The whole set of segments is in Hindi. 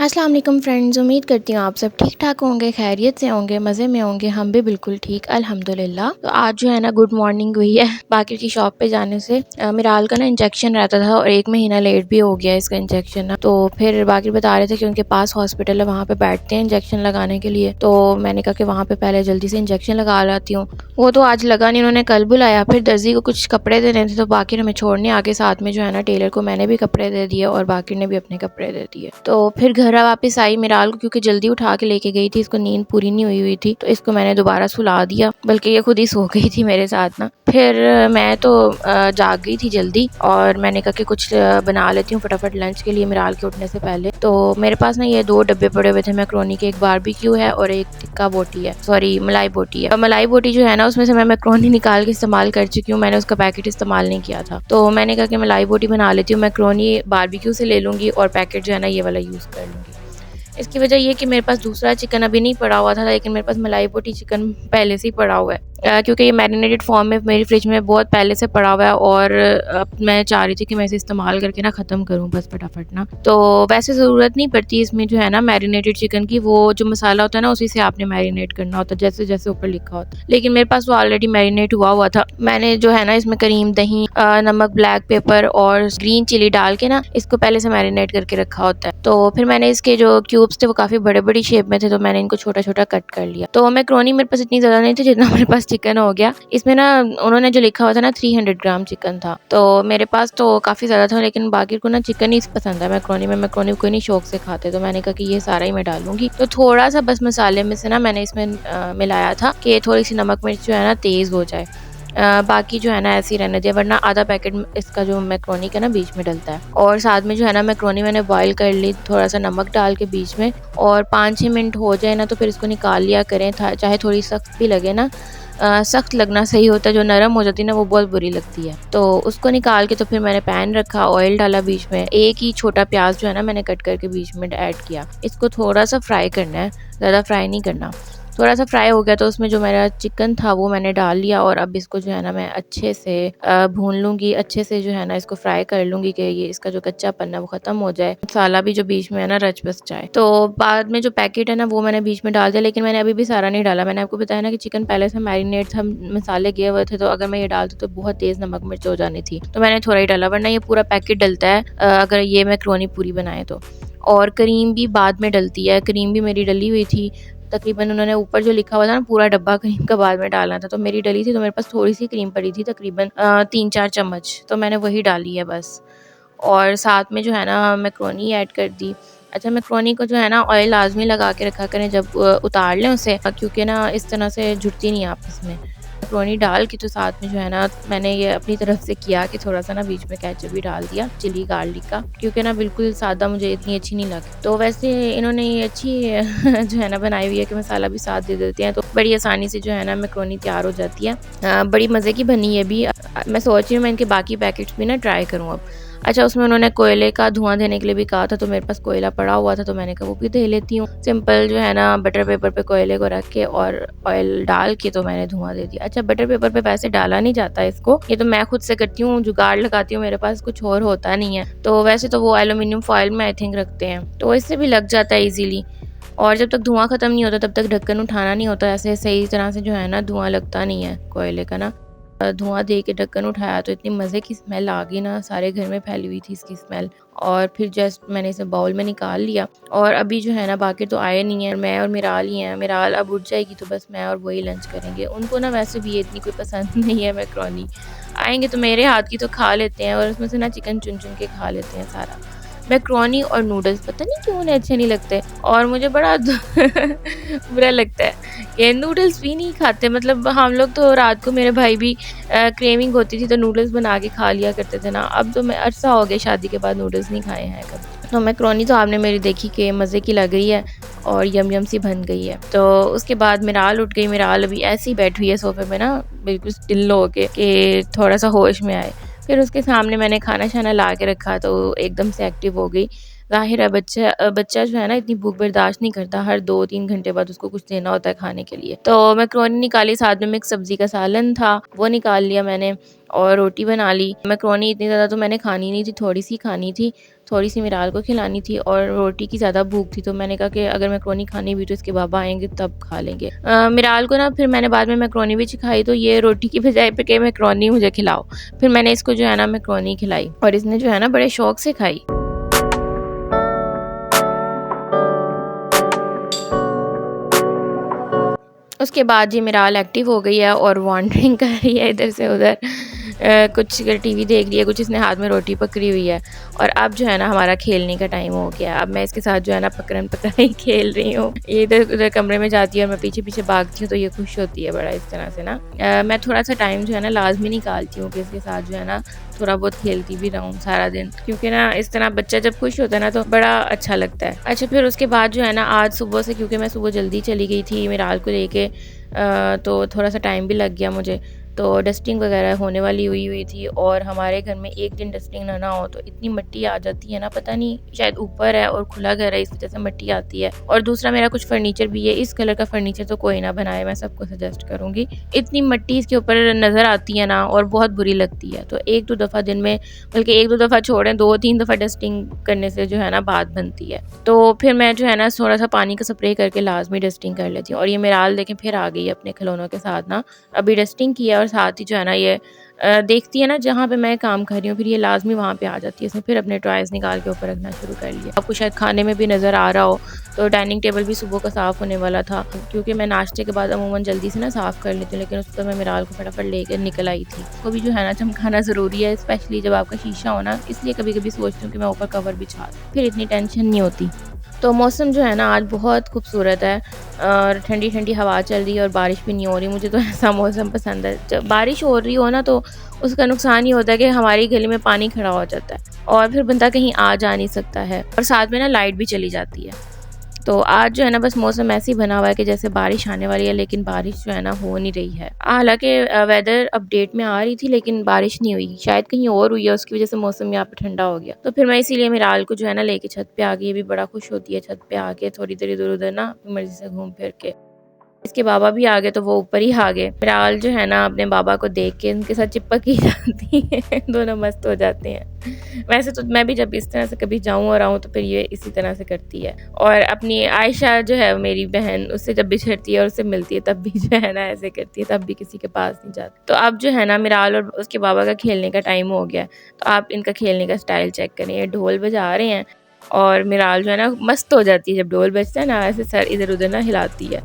अस्सलाम वालेकुम फ्रेंड्स, उम्मीद करती हूँ आप सब ठीक ठाक होंगे, खैरियत से होंगे, मज़े में होंगे। हम भी बिल्कुल ठीक अल्हम्दुलिल्लाह। तो आज जो है ना गुड मॉर्निंग हुई है बाकी की शॉप पे जाने से। मिराल का ना इंजेक्शन रहता था और 1 महीना लेट भी हो गया इसका इंजेक्शन ना। तो फिर बाकी बता रहे थे कि उनके पास हॉस्पिटल है, वहाँ पे बैठते हैं इंजेक्शन लगाने के लिए। तो मैंने कहा कि वहाँ पे पहले जल्दी से इंजेक्शन लगा लाती हूँ। वो तो आज लगा नहीं, उन्होंने कल बुलाया। फिर दर्जी को कुछ कपड़े देने थे तो बाकी हमें छोड़ने आके साथ में जो है ना टेलर को मैंने भी कपड़े दे दिए और बाकी ने भी अपने कपड़े दे दिए। तो फिर घर वापस आई मिराल को, क्योंकि जल्दी उठा के लेके गई थी, इसको नींद पूरी नहीं हुई थी तो इसको मैंने दोबारा सुला दिया, बल्कि ये खुद ही सो गई थी मेरे साथ ना। फिर मैं तो जाग गई थी जल्दी और मैंने कहा कि कुछ बना लेती हूँ फटाफट लंच के लिए मिराल के उठने से पहले। तो मेरे पास ना ये 2 डब्बे पड़े हुए थे मैक्रोनी के, एक बारबेक्यू है और एक टिक्का बोटी है, सॉरी मलाई बोटी है। मलाई बोटी जो है ना उसमें से मैं मैक्रोनी निकाल के इस्तेमाल कर चुकी हूँ, मैंने उसका पैकेट इस्तेमाल नहीं किया था। तो मैंने कहा कि मलाई बोटी बना लेती हूँ, मैक्रोनी बारबेक्यू से ले लूँगी और पैकेट जो है ना ये वाला यूज़ कर लूँगी। इसकी वजह ये कि मेरे पास दूसरा चिकन अभी नहीं पड़ा हुआ था, लेकिन मेरे पास मलाई बोटी चिकन पहले से ही पड़ा हुआ है, क्योंकि ये मैरिनेटेड फॉर्म में मेरी फ्रिज में बहुत पहले से पड़ा हुआ है और अब मैं चाह रही थी कि मैं इसे इस्तेमाल करके ना ख़त्म करूँ बस फटाफट ना। तो वैसे ज़रूरत नहीं पड़ती इसमें जो है ना मैरिनेटेड चिकन की, वो जो मसाला होता है ना उसी से आपने मैरिनेट करना होता है जैसे जैसे ऊपर लिखा होता है, लेकिन मेरे पास वो ऑलरेडी मैरिनेट हुआ था। मैंने जो है ना इसमें करीम, दही, नमक, ब्लैक पेपर और ग्रीन चिली डाल के ना इसको पहले से मैरिनेट करके रखा होता है। तो फिर मैंने इसके जो क्यूब्स थे वो काफ़ी बड़े बड़ी शेप में थे, तो मैंने इनको छोटा छोटा कट कर लिया। तो मैक्रोनी मेरे पास इतनी ज़्यादा नहीं थी जितना मेरे पास चिकन हो गया। इसमें ना उन्होंने जो लिखा हुआ था ना 300 ग्राम चिकन था, तो मेरे पास तो काफ़ी ज़्यादा था, लेकिन बाकी को ना चिकन ही पसंद है मैक्रोनी में, मैक्रोनी कोई नहीं शौक से खाते। तो मैंने कहा कि ये सारा ही मैं डालूंगी। तो थोड़ा सा बस मसाले में से ना मैंने इसमें मिलाया था कि थोड़ी सी नमक मिर्च जो है ना तेज़ हो जाए, बाकी जो है ना ऐसे ही रहने दिया, वरना आधा पैकेट इसका जो मैक्रोनी का ना बीच में डलता है। और साथ में जो है ना मैक्रोनी मैंने बॉईल कर ली थोड़ा सा नमक डाल के बीच में, और 5-6 मिनट हो जाए ना तो फिर इसको निकाल लिया करें, चाहे थोड़ी सख्त भी लगे ना। सख्त लगना सही होता है, जो नरम हो जाती है ना वो बहुत बुरी लगती है। तो उसको निकाल के तो फिर मैंने पैन रखा, ऑयल डाला बीच में, एक ही छोटा प्याज जो है ना मैंने कट करके बीच में ऐड किया। इसको थोड़ा सा फ्राई करना है, ज़्यादा फ्राई नहीं करना। थोड़ा सा फ्राई हो गया तो उसमें जो मेरा चिकन था वो मैंने डाल लिया, और अब इसको जो है ना मैं अच्छे से भून लूँगी, अच्छे से जो है ना इसको फ्राई कर लूँगी कि ये इसका जो कच्चापन है वो ख़त्म हो जाए, मसाला भी जो बीच में है ना रच बस जाए। तो बाद में जो पैकेट है ना वो मैंने बीच में डाल दिया, लेकिन मैंने अभी भी सारा नहीं डाला। मैंने आपको बताया ना कि चिकन पहले से मैरिनेट था, मसाले गए हुए थे, तो अगर मैं ये डालती तो बहुत तेज़ नमक मिर्च हो जानी थी, तो मैंने थोड़ा ही डाला, वरना ये पूरा पैकेट डलता है अगर ये मैक्रोनी पूरी बनाए तो। और क्रीम भी बाद में डलती है, क्रीम भी मेरी डली हुई थी तकरीबन। उन्होंने ऊपर जो लिखा हुआ था ना पूरा डब्बा क्रीम का बाद में डालना था, तो मेरी डली थी, तो मेरे पास थोड़ी सी क्रीम पड़ी थी तकरीबन 3-4 चम्मच, तो मैंने वही डाली है बस। और साथ में जो है ना मैक्रोनी ऐड कर दी। अच्छा, मैक्रोनी को जो है ना ऑयल लाजमी लगा के रखा करें जब उतार लें उसे, क्योंकि ना इस तरह से जुड़ती नहीं आपस में। मैक्रोनी डाल के तो साथ में जो है ना मैंने ये अपनी तरफ से किया कि थोड़ा सा ना बीच में केचप भी डाल दिया चिली गार्लिक का, क्योंकि ना बिल्कुल सादा मुझे इतनी अच्छी नहीं लगती। तो वैसे इन्होंने ये अच्छी जो है ना बनाई हुई है कि मसाला भी साथ दे देते हैं, तो बड़ी आसानी से जो है ना मैक्रोनी तैयार हो जाती है। बड़ी मज़े की बनी है भी। मैं सोच रही हूँ मैं इनके बाकी पैकेट्स भी ना ट्राई करूँ अब। अच्छा, उसमें उन्होंने कोयले का धुआं देने के लिए भी कहा था, तो मेरे पास कोयला पड़ा हुआ था, तो मैंने कहा वो भी दे लेती हूँ। सिंपल जो है ना बटर पेपर पे कोयले को रख के और ऑयल डाल के तो मैंने धुआं दे दिया। अच्छा, बटर पेपर पे वैसे डाला नहीं जाता इसको, ये तो मैं खुद से करती हूँ, जुगाड़ लगाती हूँ, मेरे पास कुछ और होता नहीं है। तो वैसे तो वो एल्यूमिनियम फॉइल में आई थिंक रखते हैं, तो इससे भी लग जाता है ईजीली। और जब तक धुआं ख़त्म नहीं होता तब तक ढक्कन उठाना नहीं होता, ऐसे सही तरह से जो है ना धुआं लगता नहीं है कोयले का ना। धुआं दे के ढक्कन उठाया तो इतनी मज़े की स्मेल आ गई ना, सारे घर में फैली हुई थी इसकी स्मेल। और फिर जस्ट मैंने इसे बाउल में निकाल लिया, और अभी जो है ना बाकी तो आए नहीं है, मैं और मिराल ही हैं। मिराल अब उठ जाएगी तो बस मैं और वही लंच करेंगे। उनको ना वैसे भी इतनी कोई पसंद नहीं है मैक्रोनी, आएंगे तो मेरे हाथ की तो खा लेते हैं, और उसमें से ना चिकन चुन चुन के खा लेते हैं सारा। मैक्रोनी और नूडल्स पता नहीं क्यों उन्हें अच्छे नहीं लगते, और मुझे बड़ा बुरा लगता है ये नूडल्स भी नहीं खाते। मतलब हम लोग तो रात को मेरे भाई भी क्रेविंग होती थी तो नूडल्स बना के खा लिया करते थे ना। अब तो मैं अरसा हो गया शादी के बाद नूडल्स नहीं खाए हैं कभी। तो मैक्रोनी तो आपने मेरी देखी कि मज़े की लग रही है और यम यम सी बन गई है। तो उसके बाद मिराल उठ गई, मिराल अभी ऐसी ही बैठी हुई है सोफे में ना बिल्कुल स्टिल हो के कि थोड़ा सा होश में आए। फिर उसके सामने मैंने खाना शाना ला के रखा तो एकदम से एक्टिव हो गई। ज़ाहिर है बच्चा जो है ना इतनी भूख बर्दाश्त नहीं करता, हर 2-3 घंटे बाद उसको कुछ देना होता है खाने के लिए। तो मैक्रोनी निकाली, साथ में मिक्स सब्ज़ी का सालन था वो निकाल लिया मैंने और रोटी बना ली। मैक्रोनी इतनी ज़्यादा तो मैंने खानी नहीं थी, थोड़ी-सी खानी थी, थोड़ी-सी मिराल को खिलानी थी और रोटी की ज़्यादा भूख थी, तो मैंने कहा कि अगर मैक्रोनी खानी भी तो इसके पापा आएँगे तब खा लेंगे। मिराल को ना फिर मैंने बाद में मैक्रोनी भी सिखाई, तो ये रोटी की बजाय पे कहे मैक्रोनी मुझे खिलाओ। फिर मैंने इसको जो है ना मैक्रोनी खिलाई और इसने जो है ना बड़े शौक से खाई। उसके बाद ये मिराल एक्टिव हो गई है और वॉन्डरिंग कर रही है इधर से उधर। कुछ टीवी देख रही है, कुछ इसने हाथ में रोटी पकड़ी हुई है और अब जो है ना हमारा खेलने का टाइम हो गया। अब मैं इसके साथ जो है ना पकड़न पकड़ाई खेल रही हूँ। ये इधर उधर कमरे में जाती है और मैं पीछे पीछे भागती हूँ, तो ये खुश होती है बड़ा इस तरह से ना। मैं थोड़ा सा टाइम जो है ना लाजमी निकालती हूँ कि इसके साथ जो है ना थोड़ा बहुत खेलती भी रहूँ सारा दिन, क्योंकि ना इस तरह बच्चा जब खुश होता है ना तो बड़ा अच्छा लगता है। अच्छा, फिर उसके बाद जो है ना आज सुबह से, क्योंकि मैं सुबह जल्दी चली गई थी मिराल को लेके, तो थोड़ा सा टाइम भी लग गया मुझे, तो डस्टिंग वगैरह होने वाली हुई थी। और हमारे घर में एक दिन डस्टिंग ना हो तो इतनी मिट्टी आ जाती है ना, पता नहीं शायद ऊपर है और खुला घर है इस वजह से मिट्टी आती है। और दूसरा मेरा कुछ फर्नीचर भी है, इस कलर का फर्नीचर तो कोई ना बनाए, मैं सबको सजेस्ट करूँगी। इतनी मिट्टी इसके ऊपर नज़र आती है ना और बहुत बुरी लगती है। तो 1-2 दफ़ा दिन में, बल्कि 1-2 दफ़ा छोड़ें, 2-3 दफ़ा डस्टिंग करने से जो है ना बात बनती है। तो फिर मैं जो है ना थोड़ा सा पानी का स्प्रे करके लाजमी डस्टिंग कर लेती हूँ। और ये मिराल देखें फिर आ गई अपने खिलौनों के साथ ना, अभी डस्टिंग किया और साथ ही जो है ना ये देखती है ना जहाँ पे मैं काम कर रही हूँ, फिर ये लाजमी वहाँ पे आ जाती है। इसने फिर अपने टॉयज़ निकाल के ऊपर रखना शुरू कर लिया। आपको शायद खाने में भी नज़र आ रहा हो, तो डाइनिंग टेबल भी सुबह का साफ़ होने वाला था, क्योंकि मैं नाश्ते के बाद अमूमन जल्दी से ना साफ़ कर लेती हूँ, लेकिन उस पर मैं मिराल को फटाफट लेकर निकल आई थी। उसको भी जो है ना चमकाना ज़रूरी है, स्पेशली जब आपका शीशा हो ना, इसलिए कभी कभी सोचती हूँ कि मैं ऊपर कवर बिछा दूँ, फिर इतनी टेंशन नहीं होती। तो मौसम जो है ना आज बहुत खूबसूरत है और ठंडी ठंडी हवा चल रही है और बारिश भी नहीं हो रही। मुझे तो ऐसा मौसम पसंद है। जब बारिश हो रही हो ना तो उसका नुकसान ये होता है कि हमारी गली में पानी खड़ा हो जाता है और फिर बंदा कहीं आ जा नहीं सकता है, और साथ में ना लाइट भी चली जाती है। तो आज जो है ना बस मौसम ऐसे ही बना हुआ है कि जैसे बारिश आने वाली है, लेकिन बारिश जो है ना हो नहीं रही है। हालांकि वेदर अपडेट में आ रही थी लेकिन बारिश नहीं हुई, शायद कहीं और हुई है, उसकी वजह से मौसम यहाँ पे ठंडा हो गया। तो फिर मैं इसीलिए मिराल को जो है ना लेके छत पे आ गई। ये भी बड़ा खुश होती है छत पे आके थोड़ी देर इधर उधर ना अपनी मर्जी से घूम फिर के। इसके बाबा भी आ गए तो वो ऊपर ही आ गए। मिराल जो है ना अपने बाबा को देख के उनके साथ चिपक ही जाती है दोनों मस्त हो जाते हैं। वैसे तो मैं भी जब इस तरह से कभी जाऊं और आऊं तो फिर ये इसी तरह से करती है। और अपनी आयशा जो है मेरी बहन, उससे जब बिछड़ती है और उससे मिलती है तब भी जो है ना ऐसे करती है, तब भी किसी के पास नहीं जाती। तो अब जो है ना मिराल और उसके बाबा का खेलने का टाइम हो गया, तो आप इनका खेलने का स्टाइल चेक करें। ये ढोल बजा रहे हैं और मिराल जो है ना मस्त हो जाती है जब ढोल बजता है ना, ऐसे सर इधर उधर ना हिलाती है।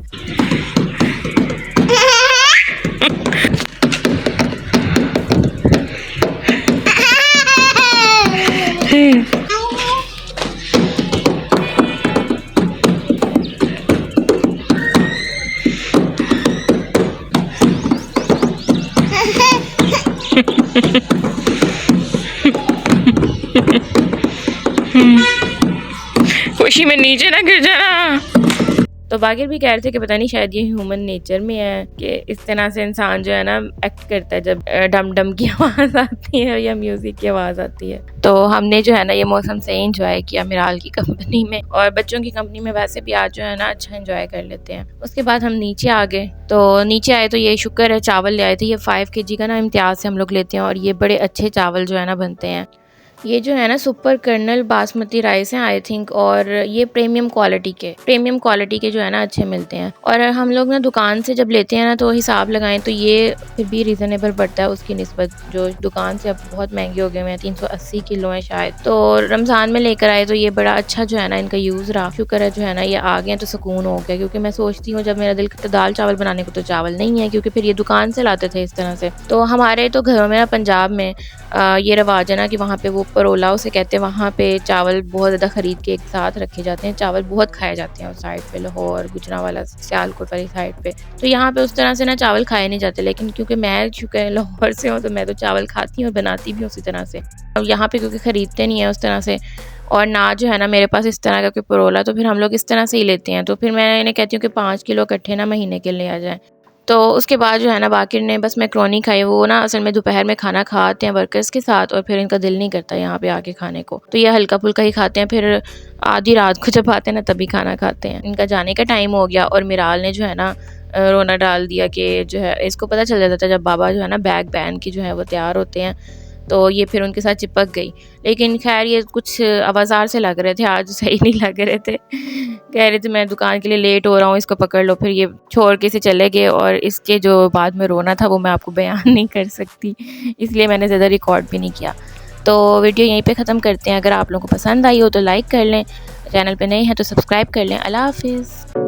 खुशी में नीचे ना गिर जाना। तो बाकिर भी कह रहे थे कि पता नहीं शायद ये ह्यूमन नेचर में है कि इस तरह से इंसान जो है ना एक्ट करता है जब डम डम की आवाज़ आती है या म्यूज़िक की आवाज़ आती है। तो हमने जो है ना ये मौसम से इंजॉय किया मिराल की कंपनी में, और बच्चों की कंपनी में वैसे भी आज जो है ना अच्छा इंजॉय कर लेते हैं। उसके बाद हम नीचे आ गए, तो नीचे आए तो ये शुक्र है चावल ले आए थे। ये 5 kg का ना इम्तियाज़ से हम लोग लेते हैं और ये बड़े अच्छे चावल जो है ना बनते हैं। ये जो है ना सुपर कर्नल बासमती राइस हैं आई थिंक, और ये प्रीमियम क्वालिटी के जो है ना अच्छे मिलते हैं। और हम लोग ना दुकान से जब लेते हैं ना तो हिसाब लगाएं तो ये फिर भी रीज़नेबल पड़ता है उसकी निस्बत, जो दुकान से अब बहुत महंगे हो गए हैं। 380 किलो है शायद। तो रमज़ान में लेकर आए तो ये बड़ा अच्छा जो है ना इनका यूज़ रहा। शुक्र है जो है ना ये आ गए तो सुकून हो गया, क्योंकि मैं सोचती हूँ जब मेरा दिल करता दाल चावल बनाने को तो चावल नहीं है, क्योंकि फिर ये दुकान से लाते थे इस तरह से। तो हमारे तो घरों में ना पंजाब में ये रवाज है ना कि वहाँ पे वो परोला उसे कहते हैं, वहाँ पे चावल बहुत ज़्यादा ख़रीद के एक साथ रखे जाते हैं। चावल बहुत खाए जाते हैं उस साइड पे, लाहौर गुजरांवाला सियालकोट वाली साइड पे। तो यहाँ पे उस तरह से ना चावल खाए नहीं जाते, लेकिन क्योंकि मैं चूँकि लाहौर से हूँ तो मैं तो चावल खाती हूँ और बनाती भी हूँ उसी तरह से। और यहाँ पे क्योंकि ख़रीदते नहीं है उस तरह से, और ना जो है ना मेरे पास इस तरह का कोई परोला, तो फिर हम लोग इस तरह से ही लेते हैं। तो फिर मैं इन्हें कहती हूँ कि 5 किलो इकट्ठे ना महीने के लिए आ जाएँ। तो उसके बाद जो है ना बाकिर ने बस मैक्रोनी खाई। वो ना असल में दोपहर में खाना खाते हैं वर्कर्स के साथ और फिर इनका दिल नहीं करता यहाँ पे आके खाने को, तो ये हल्का फुल्का ही खाते हैं। फिर आधी रात को जब आते हैं ना तभी खाना खाते हैं। इनका जाने का टाइम हो गया और मिराल ने जो है ना रोना डाल दिया कि जो है इसको पता चल जाता था जब बाबा जो है ना बैग पहन के जो है वो तैयार होते हैं, तो ये फिर उनके साथ चिपक गई। लेकिन खैर ये कुछ आवाज़ार से लग रहे थे, आज सही नहीं लग रहे थे। कह रहे थे मैं दुकान के लिए लेट हो रहा हूँ, इसको पकड़ लो। फिर ये छोड़ के से चले गए और इसके जो बाद में रोना था वो मैं आपको बयान नहीं कर सकती, इसलिए मैंने ज़्यादा रिकॉर्ड भी नहीं किया। तो वीडियो यहीं पे ख़त्म करते हैं। अगर आप लोगों को पसंद आई हो तो लाइक कर लें, चैनल पे नए हैं तो सब्सक्राइब कर लें। अल्लाह हाफिज़।